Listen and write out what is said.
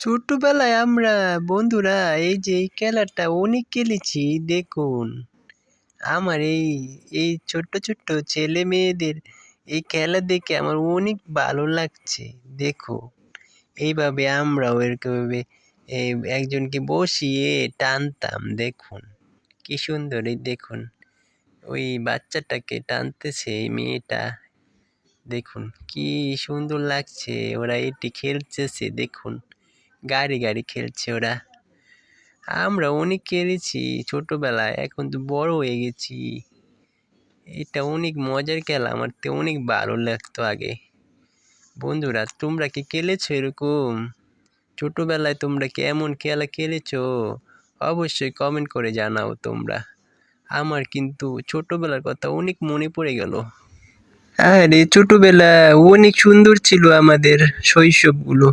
ছোট্টবেলায় আমরা বন্ধুরা এই যে এই খেলাটা অনেক খেলেছি। দেখুন, আমার এই ছোট্ট ছোট্ট ছেলে মেয়েদের এই খেলা দেখে আমার অনেক ভালো লাগছে। দেখো, এইভাবে আমরাও এরকমভাবে এই একজনকে বসিয়ে টানতাম। দেখুন কি সুন্দর, এই দেখুন ওই বাচ্চাটাকে টানতেছে এই মেয়েটা। দেখুন কি সুন্দর লাগছে, ওরা এটি খেলতেছে। দেখুন গাড়ি গাড়ি খেলছে ওরা। আমরা অনেক খেলেছি ছোটবেলায়, এখন তো বড় হয়ে গেছি। এটা অনেক মজার খেলা, আমার তো অনেক ভালো লাগতো আগে। বন্ধুরা, তোমরা কি খেলেছো এরকম? ছোটবেলায় তোমরা কি এমন খেলা খেলেছো? অবশ্যই কমেন্ট করে জানাও তোমরা। আমার কিন্তু ছোটবেলার কথা অনেক মনে পড়ে গেল। আরে ছোটবেলা অনেক সুন্দর ছিল আমাদের শৈশবগুলো।